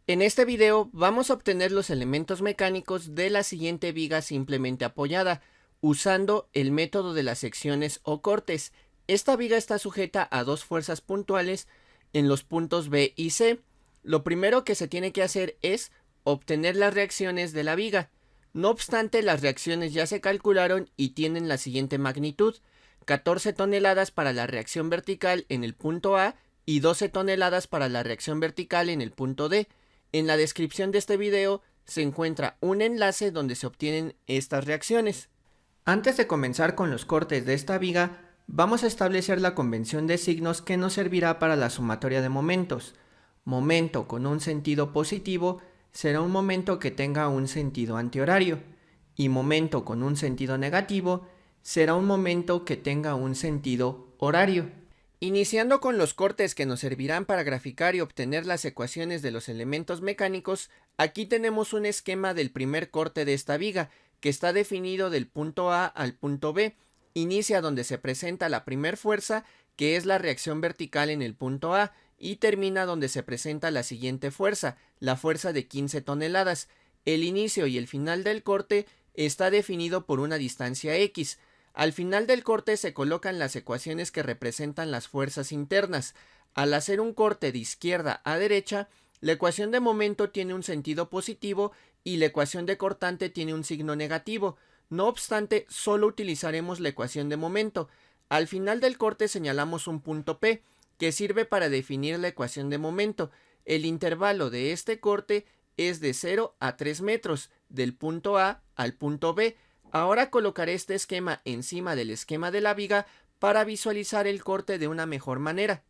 En este video vamos a obtener los elementos mecánicos de la siguiente viga simplemente apoyada, usando el método de las secciones o cortes. Esta viga está sujeta a dos fuerzas puntuales en los puntos B y C. Lo primero que se tiene que hacer es obtener las reacciones de la viga. No obstante, las reacciones ya se calcularon y tienen la siguiente magnitud: 14 toneladas para la reacción vertical en el punto A y 12 toneladas para la reacción vertical en el punto D. En la descripción de este video se encuentra un enlace donde se obtienen estas reacciones. Antes de comenzar con los cortes de esta viga, vamos a establecer la convención de signos que nos servirá para la sumatoria de momentos. Momento con un sentido positivo será un momento que tenga un sentido antihorario, y momento con un sentido negativo será un momento que tenga un sentido horario. Iniciando con los cortes que nos servirán para graficar y obtener las ecuaciones de los elementos mecánicos, aquí tenemos un esquema del primer corte de esta viga, que está definido del punto A al punto B. Inicia donde se presenta la primer fuerza, que es la reacción vertical en el punto A, y termina donde se presenta la siguiente fuerza, la fuerza de 15 toneladas. El inicio y el final del corte está definido por una distancia X. Al final del corte se colocan las ecuaciones que representan las fuerzas internas. Al hacer un corte de izquierda a derecha, la ecuación de momento tiene un sentido positivo y la ecuación de cortante tiene un signo negativo. No obstante, solo utilizaremos la ecuación de momento. Al final del corte señalamos un punto P, que sirve para definir la ecuación de momento. El intervalo de este corte es de 0 a 3 metros, del punto A al punto B. Ahora colocaré este esquema encima del esquema de la viga para visualizar el corte de una mejor manera.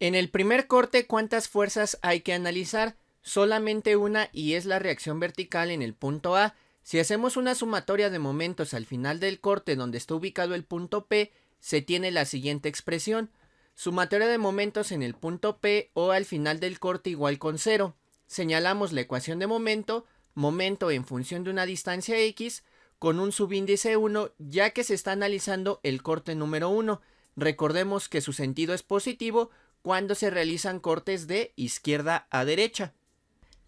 En el primer corte, ¿cuántas fuerzas hay que analizar? Solamente una, y es la reacción vertical en el punto A. Si hacemos una sumatoria de momentos al final del corte donde está ubicado el punto P, se tiene la siguiente expresión: sumatoria de momentos en el punto P o al final del corte igual con 0. Señalamos la ecuación de momento, momento en función de una distancia X, con un subíndice 1, ya que se está analizando el corte número 1. Recordemos que su sentido es positivo cuando se realizan cortes de izquierda a derecha.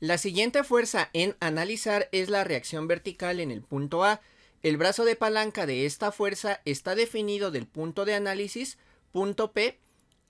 La siguiente fuerza en analizar es la reacción vertical en el punto A. El brazo de palanca de esta fuerza está definido del punto de análisis, punto P,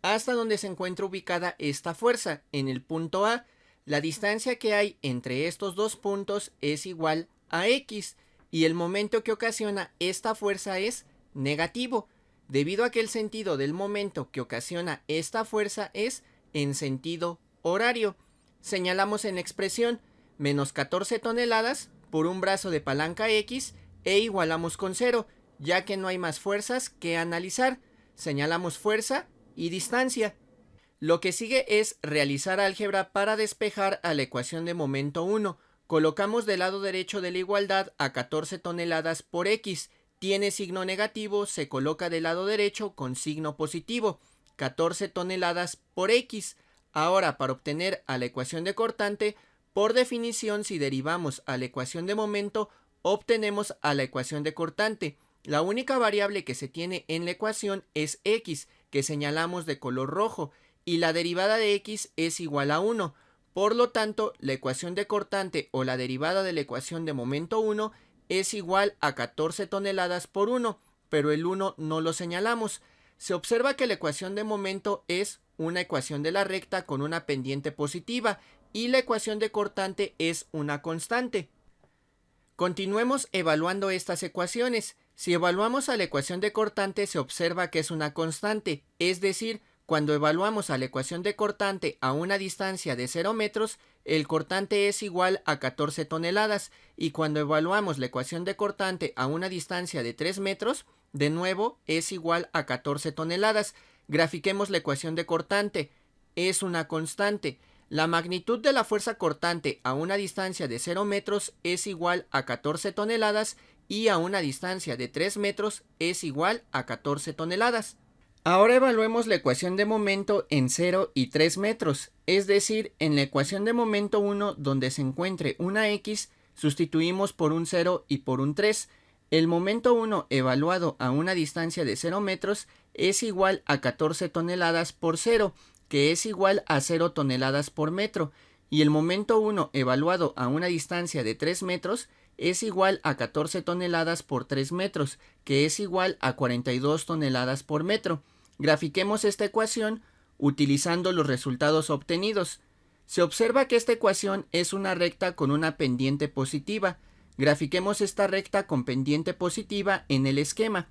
hasta donde se encuentra ubicada esta fuerza, en el punto A. La distancia que hay entre estos dos puntos es igual a X, y el momento que ocasiona esta fuerza es negativo, debido a que el sentido del momento que ocasiona esta fuerza es en sentido horario. Señalamos en la expresión menos 14 toneladas por un brazo de palanca X e igualamos con 0, ya que no hay más fuerzas que analizar. Señalamos fuerza y distancia. Lo que sigue es realizar álgebra para despejar a la ecuación de momento 1. Colocamos del lado derecho de la igualdad a 14 toneladas por X. Tiene signo negativo, se coloca del lado derecho con signo positivo. 14 toneladas por X. Ahora, para obtener a la ecuación de cortante, por definición, si derivamos a la ecuación de momento, obtenemos a la ecuación de cortante. La única variable que se tiene en la ecuación es X, que señalamos de color rojo, y la derivada de X es igual a 1. Por lo tanto, la ecuación de cortante o la derivada de la ecuación de momento 1 es igual a 14 toneladas por 1, pero el 1 no lo señalamos. Se observa que la ecuación de momento es una ecuación de la recta con una pendiente positiva y la ecuación de cortante es una constante. Continuemos evaluando estas ecuaciones. Si evaluamos a la ecuación de cortante, se observa que es una constante, es decir, cuando evaluamos a la ecuación de cortante a una distancia de 0 metros, el cortante es igual a 14 toneladas, y cuando evaluamos la ecuación de cortante a una distancia de 3 metros, de nuevo es igual a 14 toneladas. Grafiquemos la ecuación de cortante. Es una constante. La magnitud de la fuerza cortante a una distancia de 0 metros es igual a 14 toneladas y a una distancia de 3 metros es igual a 14 toneladas. Ahora evaluemos la ecuación de momento en 0 y 3 metros, es decir, en la ecuación de momento 1 donde se encuentre una X, sustituimos por un 0 y por un 3. El momento 1 evaluado a una distancia de 0 metros es igual a 14 toneladas por 0, que es igual a 0 toneladas por metro, y el momento 1 evaluado a una distancia de 3 metros es igual a 14 toneladas por 3 metros, que es igual a 42 toneladas por metro. Grafiquemos esta ecuación utilizando los resultados obtenidos. Se observa que esta ecuación es una recta con una pendiente positiva. Grafiquemos esta recta con pendiente positiva en el esquema.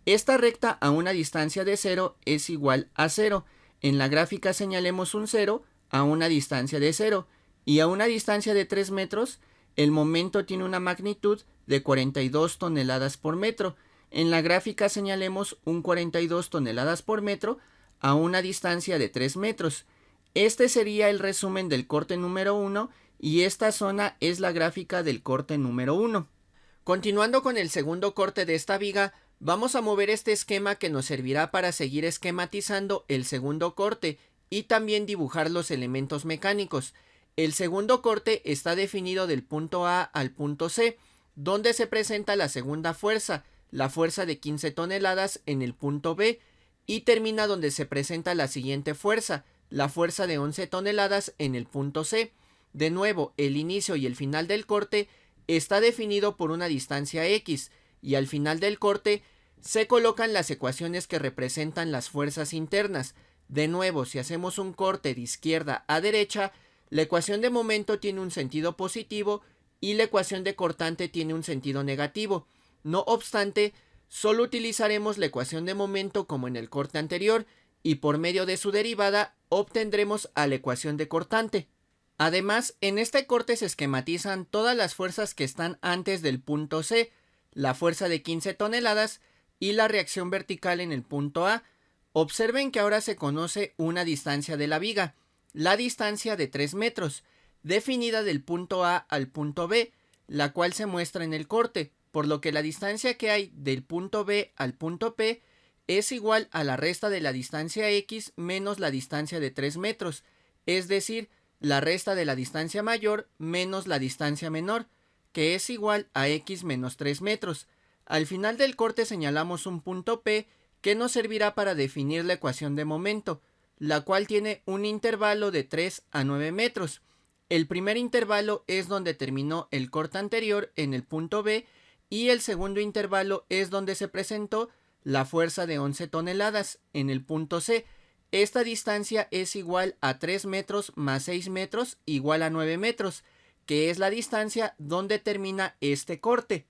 Esta recta a una distancia de 0 es igual a 0. En la gráfica señalemos un 0 a una distancia de 0 y a una distancia de 3 metros el momento tiene una magnitud de 42 toneladas por metro. En la gráfica señalemos un 42 toneladas por metro a una distancia de 3 metros. Este sería el resumen del corte número 1 y esta zona es la gráfica del corte número 1. Continuando con el segundo corte de esta viga, vamos a mover este esquema que nos servirá para seguir esquematizando el segundo corte y también dibujar los elementos mecánicos. El segundo corte está definido del punto A al punto C, donde se presenta la segunda fuerza, la fuerza de 15 toneladas en el punto B, y termina donde se presenta la siguiente fuerza, la fuerza de 11 toneladas en el punto C. De nuevo, el inicio y el final del corte está definido por una distancia X, y al final del corte se colocan las ecuaciones que representan las fuerzas internas. De nuevo, si hacemos un corte de izquierda a derecha, la ecuación de momento tiene un sentido positivo y la ecuación de cortante tiene un sentido negativo. No obstante, solo utilizaremos la ecuación de momento como en el corte anterior y por medio de su derivada obtendremos a la ecuación de cortante. Además, en este corte se esquematizan todas las fuerzas que están antes del punto C, la fuerza de 15 toneladas y la reacción vertical en el punto A. Observen que ahora se conoce una distancia de la viga, la distancia de 3 metros, definida del punto A al punto B, la cual se muestra en el corte, por lo que la distancia que hay del punto B al punto P es igual a la resta de la distancia X menos la distancia de 3 metros, es decir, la resta de la distancia mayor menos la distancia menor, que es igual a X menos 3 metros. Al final del corte señalamos un punto P que nos servirá para definir la ecuación de momento, la cual tiene un intervalo de 3 a 9 metros. El primer intervalo es donde terminó el corte anterior en el punto B y el segundo intervalo es donde se presentó la fuerza de 11 toneladas en el punto C. Esta distancia es igual a 3 metros más 6 metros igual a 9 metros, que es la distancia donde termina este corte.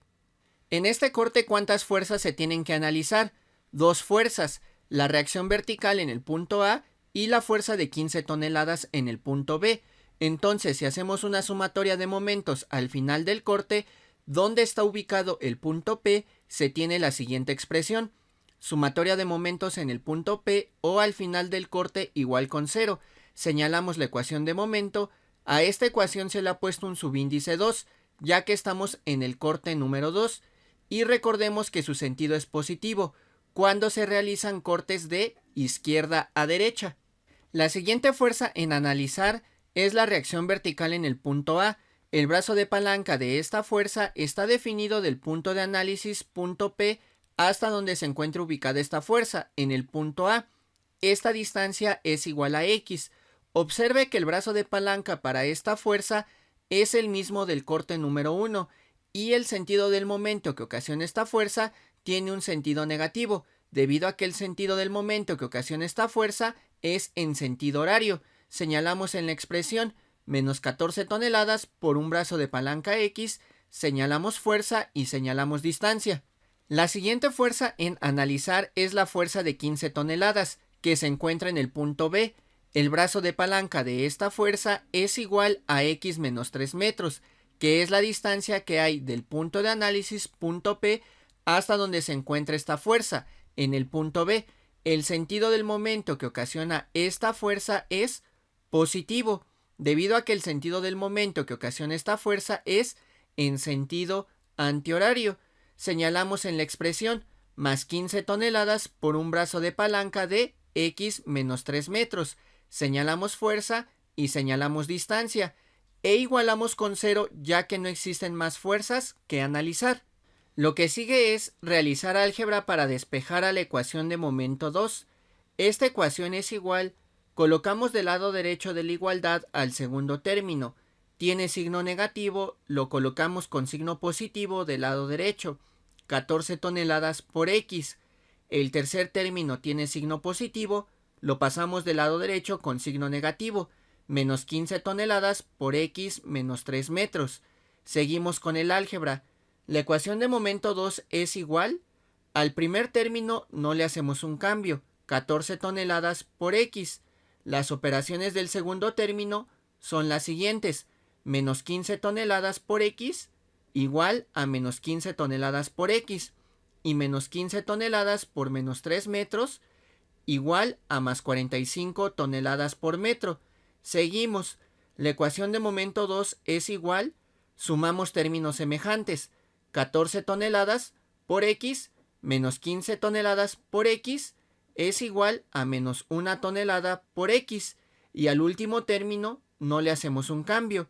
En este corte, ¿cuántas fuerzas se tienen que analizar? Dos fuerzas, la reacción vertical en el punto A y la fuerza de 15 toneladas en el punto B. Entonces, si hacemos una sumatoria de momentos al final del corte, donde está ubicado el punto P, se tiene la siguiente expresión. Sumatoria de momentos en el punto P o al final del corte igual con 0. Señalamos la ecuación de momento. A esta ecuación se le ha puesto un subíndice 2, ya que estamos en el corte número 2. Y recordemos que su sentido es positivo cuando se realizan cortes de izquierda a derecha. La siguiente fuerza en analizar es la reacción vertical en el punto A. El brazo de palanca de esta fuerza está definido del punto de análisis punto P hasta donde se encuentra ubicada esta fuerza, en el punto A. Esta distancia es igual a X. Observe que el brazo de palanca para esta fuerza es el mismo del corte número 1 y el sentido del momento que ocasiona esta fuerza tiene un sentido negativo, debido a que el sentido del momento que ocasiona esta fuerza es en sentido horario. Señalamos en la expresión menos 14 toneladas por un brazo de palanca X, señalamos fuerza y señalamos distancia. La siguiente fuerza en analizar es la fuerza de 15 toneladas, que se encuentra en el punto B. El brazo de palanca de esta fuerza es igual a X menos 3 metros, que es la distancia que hay del punto de análisis punto P hasta donde se encuentra esta fuerza, en el punto B. El sentido del momento que ocasiona esta fuerza es positivo, debido a que el sentido del momento que ocasiona esta fuerza es en sentido antihorario. Señalamos en la expresión más 15 toneladas por un brazo de palanca de X menos 3 metros. Señalamos fuerza y señalamos distancia e igualamos con 0 ya que no existen más fuerzas que analizar. Lo que sigue es realizar álgebra para despejar a la ecuación de momento 2. Esta ecuación es igual Colocamos del lado derecho de la igualdad al segundo término. Tiene signo negativo, lo colocamos con signo positivo del lado derecho. 14 toneladas por X. El tercer término tiene signo positivo, lo pasamos del lado derecho con signo negativo. Menos 15 toneladas por X menos 3 metros. Seguimos con el álgebra. La ecuación de momento 2 es igual. Al primer término no le hacemos un cambio. 14 toneladas por X. Las operaciones del segundo término son las siguientes. Menos 15 toneladas por X igual a menos 15 toneladas por X. Y menos 15 toneladas por menos 3 metros igual a más 45 toneladas por metro. Seguimos. La ecuación de momento 2 es igual. Sumamos términos semejantes. 14 toneladas por X menos 15 toneladas por X es igual a menos 1 tonelada por X. Y al último término no le hacemos un cambio.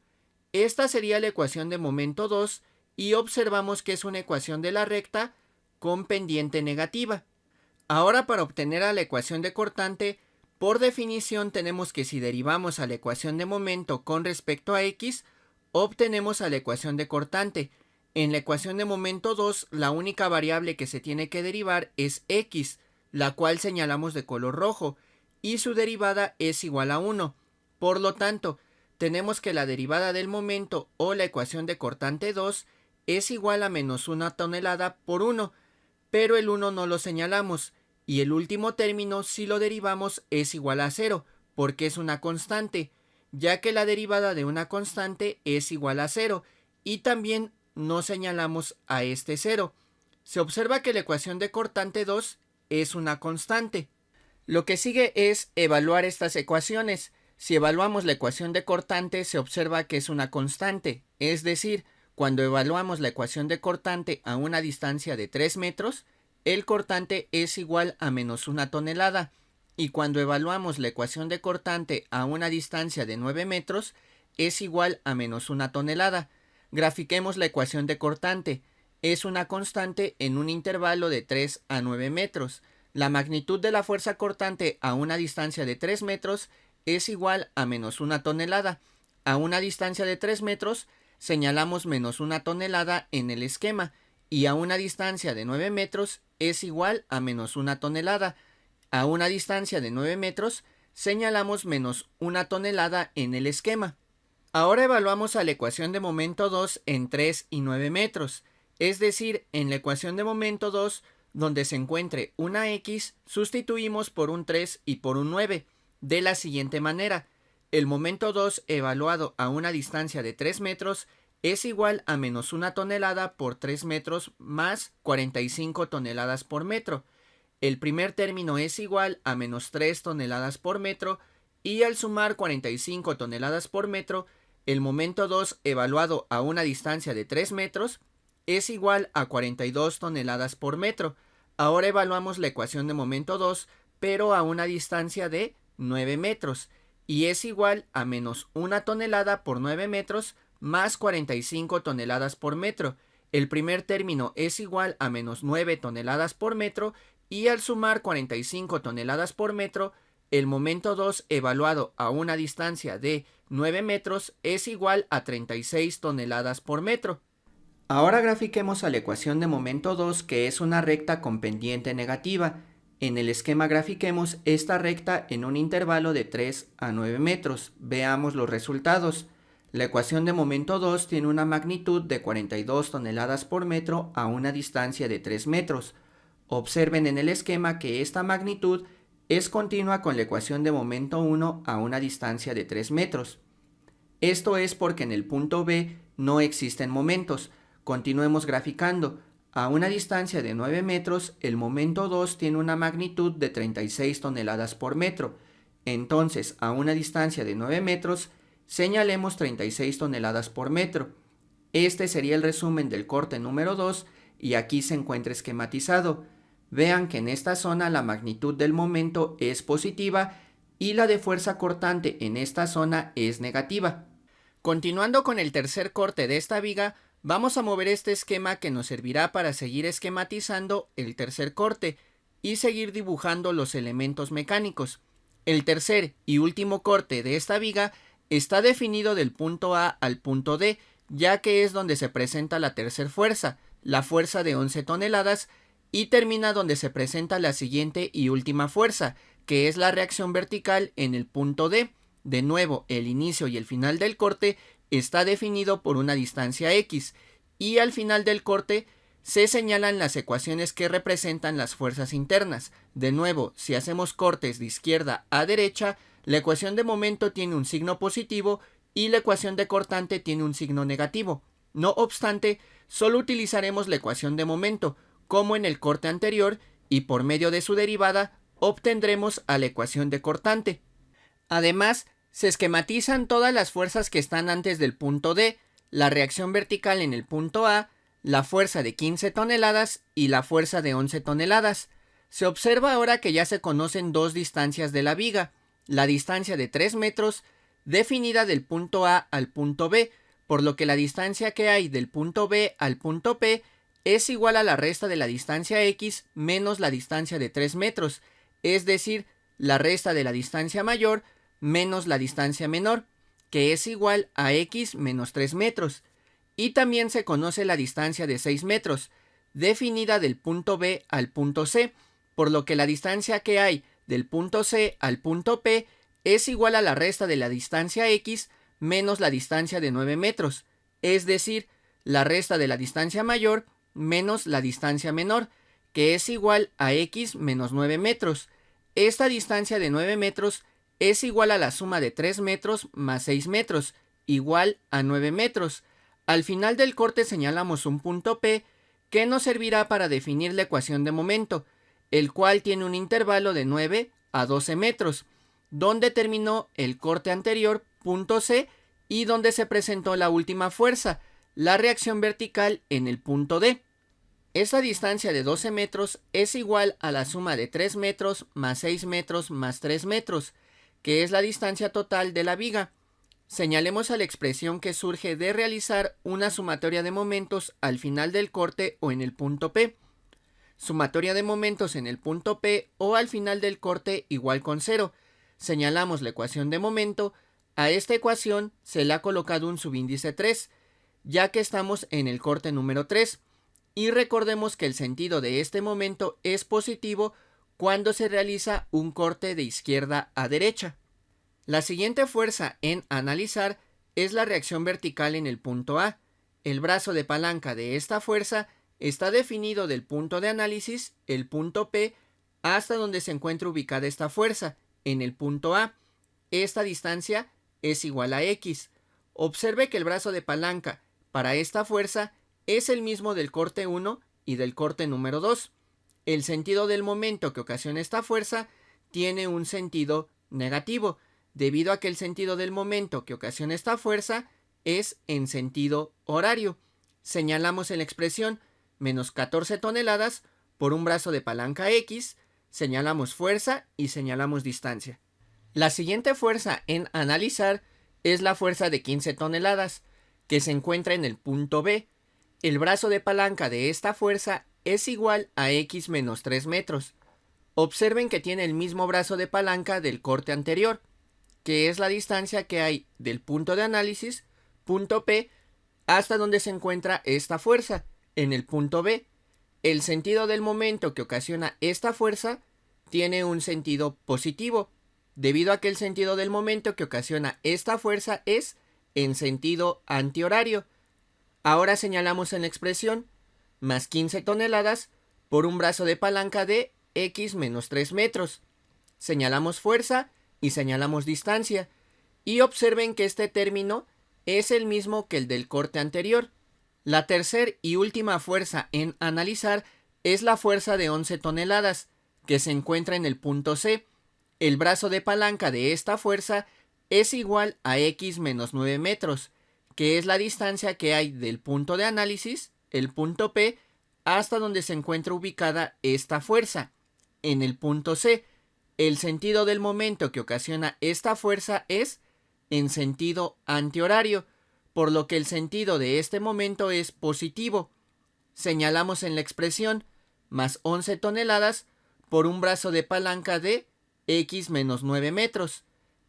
Esta sería la ecuación de momento 2 y observamos que es una ecuación de la recta con pendiente negativa. Ahora, para obtener a la ecuación de cortante, por definición tenemos que si derivamos a la ecuación de momento con respecto a X, obtenemos a la ecuación de cortante. En la ecuación de momento 2, la única variable que se tiene que derivar es X, la cual señalamos de color rojo, y su derivada es igual a 1. Por lo tanto, tenemos que la derivada del momento o la ecuación de cortante 2 es igual a menos 1 tonelada por 1, pero el 1 no lo señalamos, y el último término, si lo derivamos, es igual a 0, porque es una constante, ya que la derivada de una constante es igual a 0, y también no señalamos a este 0. Se observa que la ecuación de cortante 2 es una constante. Lo que sigue es evaluar estas ecuaciones. Si evaluamos la ecuación de cortante, se observa que es una constante, es decir, cuando evaluamos la ecuación de cortante a una distancia de 3 metros, el cortante es igual a menos 1 tonelada, y cuando evaluamos la ecuación de cortante a una distancia de 9 metros, es igual a menos 1 tonelada. Grafiquemos la ecuación de cortante. Es una constante en un intervalo de 3 a 9 metros. La magnitud de la fuerza cortante a una distancia de 3 metros es igual a menos 1 tonelada. A una distancia de 3 metros señalamos menos 1 tonelada en el esquema, y a una distancia de 9 metros es igual a menos 1 tonelada. A una distancia de 9 metros señalamos menos 1 tonelada en el esquema. Ahora evaluamos a la ecuación de momento 2 en 3 y 9 metros, es decir, en la ecuación de momento 2, donde se encuentre una X, sustituimos por un 3 y por un 9, de la siguiente manera. El momento 2 evaluado a una distancia de 3 metros es igual a menos 1 tonelada por 3 metros más 45 toneladas por metro. El primer término es igual a menos 3 toneladas por metro, y al sumar 45 toneladas por metro, el momento 2 evaluado a una distancia de 3 metros es igual a 42 toneladas por metro. Ahora evaluamos la ecuación de momento 2, pero a una distancia de 9 metros, y es igual a menos 1 tonelada por 9 metros más 45 toneladas por metro. El primer término es igual a menos 9 toneladas por metro, y al sumar 45 toneladas por metro, el momento 2 evaluado a una distancia de 9 metros es igual a 36 toneladas por metro. Ahora grafiquemos a la ecuación de momento 2, que es una recta con pendiente negativa. En el esquema grafiquemos esta recta en un intervalo de 3 a 9 metros. Veamos los resultados. La ecuación de momento 2 tiene una magnitud de 42 toneladas por metro a una distancia de 3 metros. Observen en el esquema que esta magnitud es continua con la ecuación de momento 1 a una distancia de 3 metros. Esto es porque en el punto B no existen momentos. Continuemos graficando. A una distancia de 9 metros, el momento 2 tiene una magnitud de 36 toneladas por metro. Entonces, a una distancia de 9 metros, señalemos 36 toneladas por metro. Este sería el resumen del corte número 2, y aquí se encuentra esquematizado. Vean que en esta zona la magnitud del momento es positiva y la de fuerza cortante en esta zona es negativa. Continuando con el tercer corte de esta viga, vamos a mover este esquema que nos servirá para seguir esquematizando el tercer corte y seguir dibujando los elementos mecánicos. El tercer y último corte de esta viga está definido del punto A al punto D, ya que es donde se presenta la tercera fuerza, la fuerza de 11 toneladas, y termina donde se presenta la siguiente y última fuerza, que es la reacción vertical en el punto D. De nuevo, el inicio y el final del corte está definido por una distancia X, y al final del corte se señalan las ecuaciones que representan las fuerzas internas. De nuevo, si hacemos cortes de izquierda a derecha, la ecuación de momento tiene un signo positivo y la ecuación de cortante tiene un signo negativo. No obstante, solo utilizaremos la ecuación de momento, como en el corte anterior, y por medio de su derivada obtendremos a la ecuación de cortante. Además, se esquematizan todas las fuerzas que están antes del punto D, la reacción vertical en el punto A, la fuerza de 15 toneladas y la fuerza de 11 toneladas. Se observa ahora que ya se conocen dos distancias de la viga, la distancia de 3 metros, definida del punto A al punto B, por lo que la distancia que hay del punto B al punto P es igual a la resta de la distancia X menos la distancia de 3 metros, es decir, la resta de la distancia mayor menos la distancia menor, que es igual a X menos 3 metros. Y también se conoce la distancia de 6 metros, definida del punto B al punto C, por lo que la distancia que hay del punto C al punto P es igual a la resta de la distancia X menos la distancia de 9 metros, es decir, la resta de la distancia mayor menos la distancia menor, que es igual a X menos 9 metros. Esta distancia de 9 metros es igual a la suma de 3 metros más 6 metros, igual a 9 metros. Al final del corte señalamos un punto P que nos servirá para definir la ecuación de momento, el cual tiene un intervalo de 9 a 12 metros, donde terminó el corte anterior, punto C, y donde se presentó la última fuerza, la reacción vertical en el punto D. Esa distancia de 12 metros es igual a la suma de 3 metros más 6 metros más 3 metros, que es la distancia total de la viga. Señalemos a la expresión que surge de realizar una sumatoria de momentos al final del corte o en el punto P. Sumatoria de momentos en el punto P o al final del corte igual con 0. Señalamos la ecuación de momento. A esta ecuación se le ha colocado un subíndice 3, ya que estamos en el corte número 3. Y recordemos que el sentido de este momento es positivo cuando se realiza un corte de izquierda a derecha. La siguiente fuerza en analizar es la reacción vertical en el punto A. El brazo de palanca de esta fuerza está definido del punto de análisis, el punto P, hasta donde se encuentra ubicada esta fuerza, en el punto A. Esta distancia es igual a X. Observe que el brazo de palanca para esta fuerza es el mismo del corte 1 y del corte número 2. El sentido del momento que ocasiona esta fuerza tiene un sentido negativo, debido a que el sentido del momento que ocasiona esta fuerza es en sentido horario. Señalamos en la expresión menos 14 toneladas por un brazo de palanca X, señalamos fuerza y señalamos distancia. La siguiente fuerza en analizar es la fuerza de 15 toneladas, que se encuentra en el punto B. El brazo de palanca de esta fuerza es igual a X menos 3 metros. Observen que tiene el mismo brazo de palanca del corte anterior, que es la distancia que hay del punto de análisis, punto P, hasta donde se encuentra esta fuerza, en el punto B. El sentido del momento que ocasiona esta fuerza tiene un sentido positivo, debido a que el sentido del momento que ocasiona esta fuerza es en sentido antihorario. Ahora señalamos en la expresión más 15 toneladas por un brazo de palanca de X menos 3 metros. Señalamos fuerza y señalamos distancia, y observen que este término es el mismo que el del corte anterior. La tercera y última fuerza en analizar es la fuerza de 11 toneladas, que se encuentra en el punto C. El brazo de palanca de esta fuerza es igual a X menos 9 metros, que es la distancia que hay del punto de análisis, el punto P, hasta donde se encuentra ubicada esta fuerza, en el punto C. El sentido del momento que ocasiona esta fuerza es en sentido antihorario, por lo que el sentido de este momento es positivo. Señalamos en la expresión más 11 toneladas por un brazo de palanca de x menos 9 metros.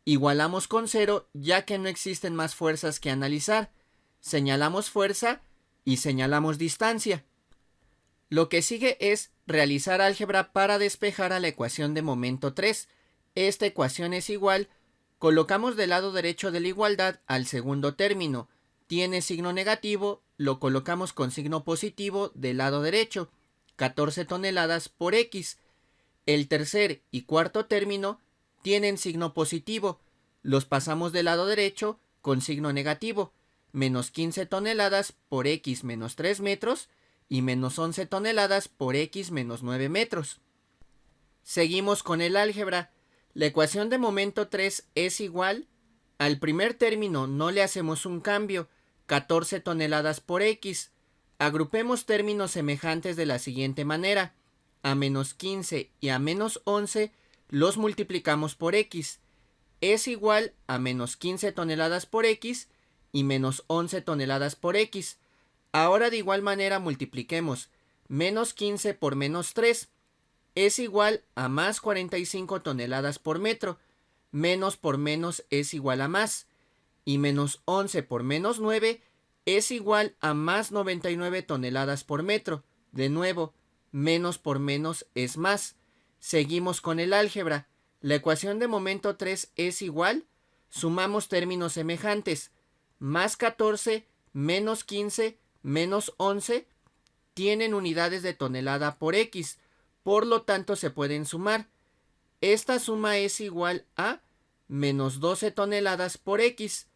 Igualamos con 0 ya que no existen más fuerzas que analizar. Señalamos fuerza y señalamos distancia. Lo que sigue es realizar álgebra para despejar a la ecuación de momento 3. Esta ecuación es igual, colocamos del lado derecho de la igualdad al segundo término. Tiene signo negativo, lo colocamos con signo positivo del lado derecho, 14 toneladas por x. El tercer y cuarto término tienen signo positivo, los pasamos del lado derecho con signo negativo, menos 15 toneladas por x menos 3 metros y menos 11 toneladas por x menos 9 metros. Seguimos con el álgebra. La ecuación de momento 3 es igual, al primer término no le hacemos un cambio, 14 toneladas por x. Agrupemos términos semejantes de la siguiente manera. A menos 15 y a menos 11 los multiplicamos por x. Es igual a menos 15 toneladas por x y menos 11 toneladas por x. Ahora de igual manera multipliquemos menos 15 por menos 3. Es igual a más 45 toneladas por metro. Menos por menos es igual a más. Y menos 11 por menos 9 es igual a más 99 toneladas por metro. De nuevo, menos por menos es más. Seguimos con el álgebra. La ecuación de momento 3 es igual. Sumamos términos semejantes. Más 14 menos 15 menos 11 tienen unidades de tonelada por x. Por lo tanto se pueden sumar. Esta suma es igual a menos 12 toneladas por x.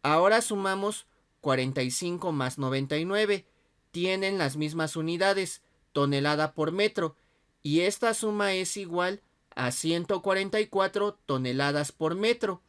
Ahora sumamos 45 más 99. Tienen las mismas unidades, tonelada por metro. Y esta suma es igual a 144 toneladas por metro.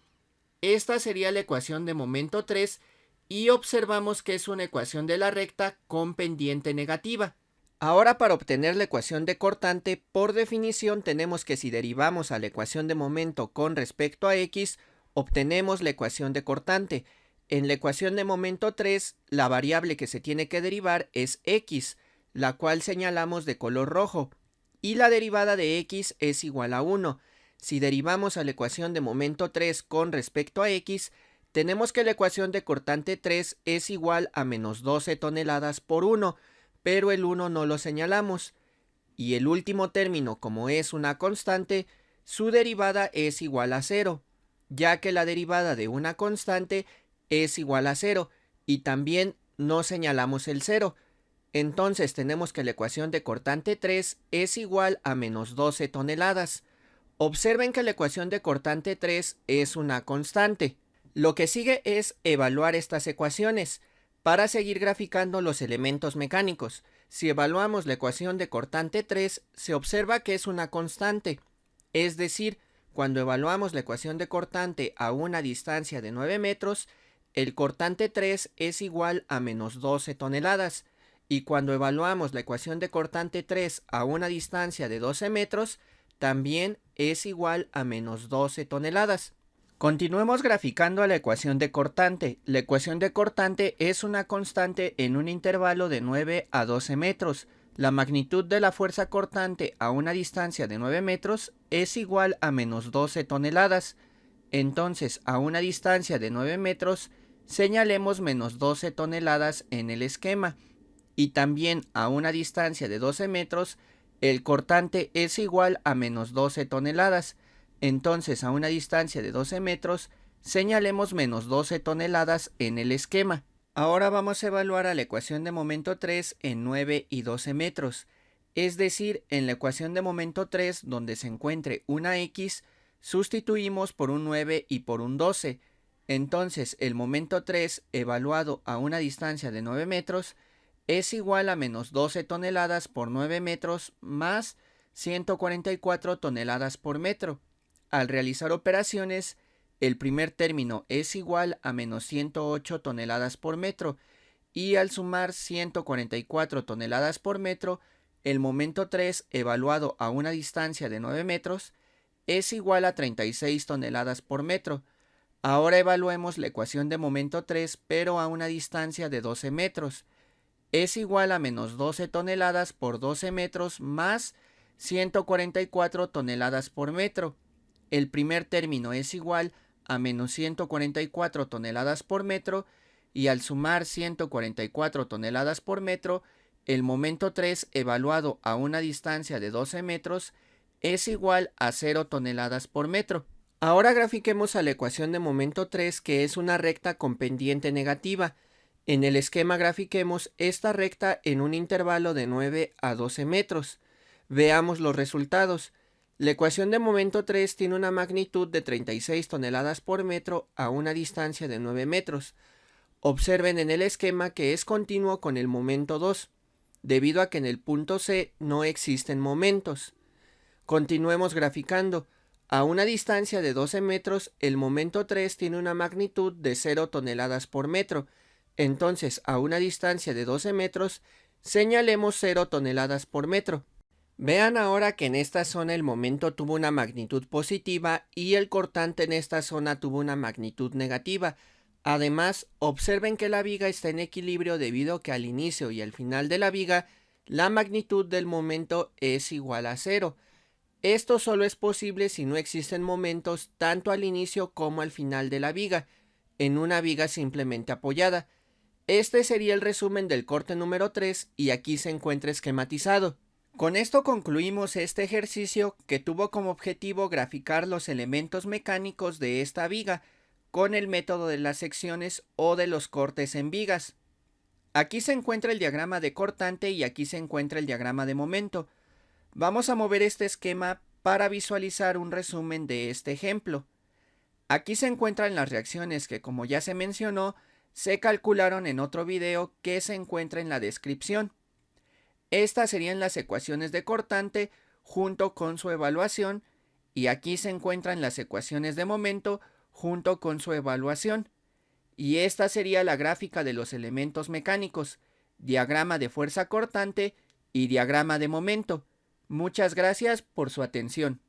Esta sería la ecuación de momento 3 y observamos que es una ecuación de la recta con pendiente negativa. Ahora para obtener la ecuación de cortante, por definición tenemos que si derivamos a la ecuación de momento con respecto a x, obtenemos la ecuación de cortante. En la ecuación de momento 3, la variable que se tiene que derivar es x, la cual señalamos de color rojo, y la derivada de x es igual a 1. Si derivamos a la ecuación de momento 3 con respecto a x, tenemos que la ecuación de cortante 3 es igual a menos 12 toneladas por 1, pero el 1 no lo señalamos. Y el último término, como es una constante, su derivada es igual a 0, ya que la derivada de una constante es igual a 0, y también no señalamos el 0. Entonces tenemos que la ecuación de cortante 3 es igual a menos 12 toneladas. Observen que la ecuación de cortante 3 es una constante. Lo que sigue es evaluar estas ecuaciones para seguir graficando los elementos mecánicos. Si evaluamos la ecuación de cortante 3, se observa que es una constante. Es decir, cuando evaluamos la ecuación de cortante a una distancia de 9 metros, el cortante 3 es igual a menos 12 toneladas. Y cuando evaluamos la ecuación de cortante 3 a una distancia de 12 metros, también es igual a menos 12 toneladas. Continuemos graficando la ecuación de cortante. La ecuación de cortante es una constante en un intervalo de 9 a 12 metros. La magnitud de la fuerza cortante a una distancia de 9 metros es igual a menos 12 toneladas. Entonces, a una distancia de 9 metros, señalemos menos 12 toneladas en el esquema. Y también a una distancia de 12 metros, el cortante es igual a menos 12 toneladas. Entonces, a una distancia de 12 metros, señalemos menos 12 toneladas en el esquema. Ahora vamos a evaluar a la ecuación de momento 3 en 9 y 12 metros. Es decir, en la ecuación de momento 3, donde se encuentre una x, sustituimos por un 9 y por un 12. Entonces, el momento 3, evaluado a una distancia de 9 metros, es igual a menos 12 toneladas por 9 metros más 144 toneladas por metro. Al realizar operaciones, el primer término es igual a menos 108 toneladas por metro y al sumar 144 toneladas por metro, el momento 3 evaluado a una distancia de 9 metros es igual a 36 toneladas por metro. Ahora evaluemos la ecuación de momento 3 pero a una distancia de 12 metros. Es igual a menos 12 toneladas por 12 metros más 144 toneladas por metro. el primer término es igual a menos 144 toneladas por metro y al sumar 144 toneladas por metro, el momento 3 evaluado a una distancia de 12 metros es igual a 0 toneladas por metro. Ahora grafiquemos a la ecuación de momento 3, que es una recta con pendiente negativa. En el esquema grafiquemos esta recta en un intervalo de 9 a 12 metros. Veamos los resultados. La ecuación de momento 3 tiene una magnitud de 36 toneladas por metro a una distancia de 9 metros. Observen en el esquema que es continuo con el momento 2, debido a que en el punto C no existen momentos. Continuemos graficando. A una distancia de 12 metros, el momento 3 tiene una magnitud de 0 toneladas por metro. Entonces, a una distancia de 12 metros, señalemos 0 toneladas por metro. Vean ahora que en esta zona el momento tuvo una magnitud positiva y el cortante en esta zona tuvo una magnitud negativa. Además, observen que la viga está en equilibrio debido a que al inicio y al final de la viga, la magnitud del momento es igual a 0. Esto solo es posible si no existen momentos tanto al inicio como al final de la viga, en una viga simplemente apoyada. Este sería el resumen del corte número 3 y aquí se encuentra esquematizado. Con esto concluimos este ejercicio que tuvo como objetivo graficar los elementos mecánicos de esta viga con el método de las secciones o de los cortes en vigas. Aquí se encuentra el diagrama de cortante y aquí se encuentra el diagrama de momento. Vamos a mover este esquema para visualizar un resumen de este ejemplo. Aquí se encuentran las reacciones que, como ya se mencionó, se calcularon en otro video que se encuentra en la descripción. Estas serían las ecuaciones de cortante junto con su evaluación y aquí se encuentran las ecuaciones de momento junto con su evaluación. Y esta sería la gráfica de los elementos mecánicos, diagrama de fuerza cortante y diagrama de momento. Muchas gracias por su atención.